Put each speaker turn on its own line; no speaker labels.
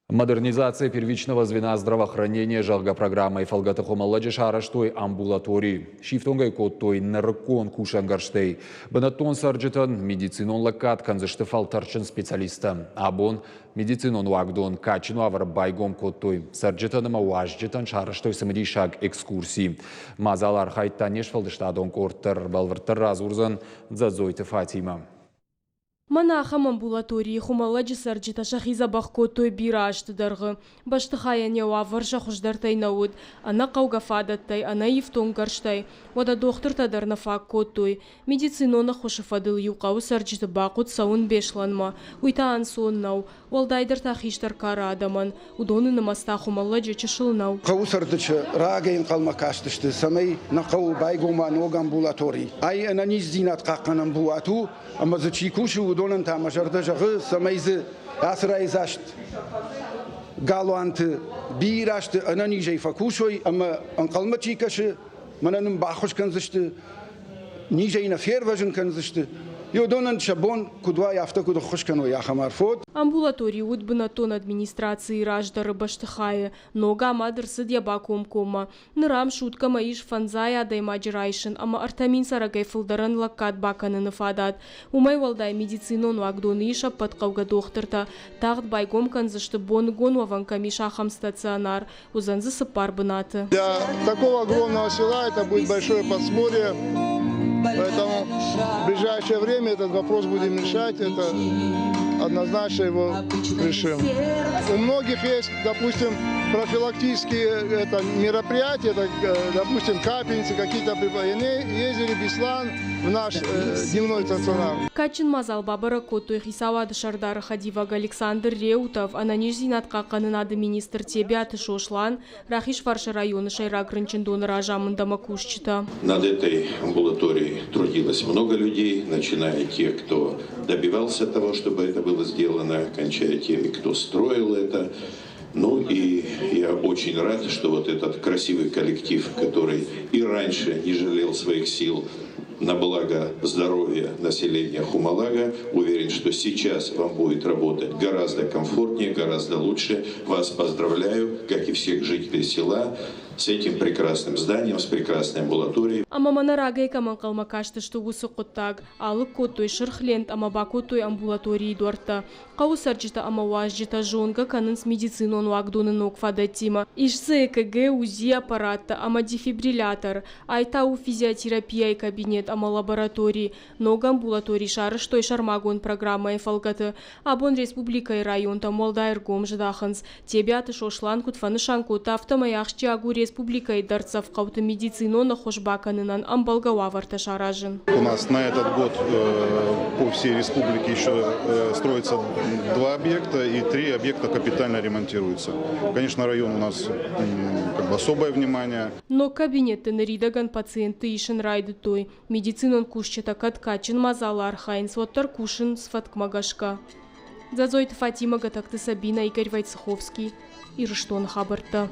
Модернизация первичного звена здравоохранения жалга программой фалгатахомаладжи шараштой амбулатории. Шифтонгай коттой наркон кушангарштей. Банатон сарджитан медицинон лакат канзыштыфал тарчын специалиста. Абон медицинон вагдон качину авар байгом коттой. Сарджитаныма уажджитан шараштой самадишаг экскурсии. Мазалар хайттанеш фалдыштадон корттар балвырттар разурзан дзазойты Фатима.
Манахам амбулатории хумаладжи сарджита шахиза бахко той бирашты даргы. Баштыхая нева варша хуждартай науд. Ана каугафадаттай, ана ифтонгарштай. Вада доктор тадарна фак коттой. Медицинона хошифадыл юқау сарджита бақут саун бешланма. Уйта ансон нау. Валдайдар тахиштар кара адаман. Удоны намаста хумаладжи чешыл нау.
Қау сардычы рагайын қалма каштышты. Самай нақау байгома ног амбулатории. Ай ананиз зинат қаққан амбулату. Ама за чикушу удонан там ажарда жағы самайзы асырайзашт. Галуанты бирашты ананижей факушой. Ама анқалма чикашы мананым бахуш канзышты. Нижейна ферважын канзышты. Йодонан шабон кудва яфта куда хушкано яхамар фот.
Амбулатории удбанатон администрации раждары баштыхая. Нога мадыр сыдья баком кома. Нырам шутка маиш фанзая адай маджирайшин. Ама артамин сарагай фылдаран лаккат баканы нафадат. Умай валдай медицинон вагдоны иша подкауга дохтырта. Тахт байгом канзышты бон гон ваванками шахам стационар. Узанзы сыпар бынаты.
Для такого огромного села это будет большое подспорье. Поэтому в ближайшее время этот вопрос будем решать. Это однозначно его решим. У многих есть, допустим, профилактические мероприятия, допустим, капельницы, какие-то препараты. Ездили Беслан в наш дневной стационар.
Качин мазал бабара коттой хисавады шардары хадиваг Александр Реутов, ананиш зинатқа қанынады министр тебяты шошлан, Рахиш Варша районы шайрак рынчындоны ражамында макушчита.
Над этой амбулаторией трудилось много людей, начиная тех, кто добивался того, чтобы это было сделано, кончая теми, кто строил это. Ну и я очень рад, что вот этот красивый коллектив, который и раньше не жалел своих сил на благо здоровья населения Хумалага, уверен, что сейчас вам будет работать гораздо комфортнее, гораздо лучше. Вас поздравляю, как и всех жителей села, с этим прекрасным зданием, с прекрасной амбулаторией.
Ама манарагай каман калма кашты что усы коттаг, алы коттой шырхлент ама бакоттой амбулатории дуарта. Кау сарджита ама уажджита жонга канын с медицинон вагдоны ног фадатима. Ишсы ЭКГ, УЗИ аппарата, ама дефибриллятор, айтау физиотерапия и кабинет ама лаборатории, нога амбулатории шары, что и шармагон программа и фалгаты. Абон республика и район там молдайр гом ждаханс. Тебяты шошлан кутфаны шанкута автомаяхчи агу республика и дарцев кауты медицину на хошбаканынан амбалгава варташаражен.
У нас на этот год по всей республике еще строится 2 объекта и 3 объекта капитально ремонтируются. Конечно, район у нас особое внимание.
Но кабинеты наридаган пациенты ишен райды той. Медицинон кушчета каткачин мазала архайн своттар кушин сфаткмагашка. Зазойт Фатима Гатакты Сабина Игорь Вайцеховский. Ирштон Хабарта.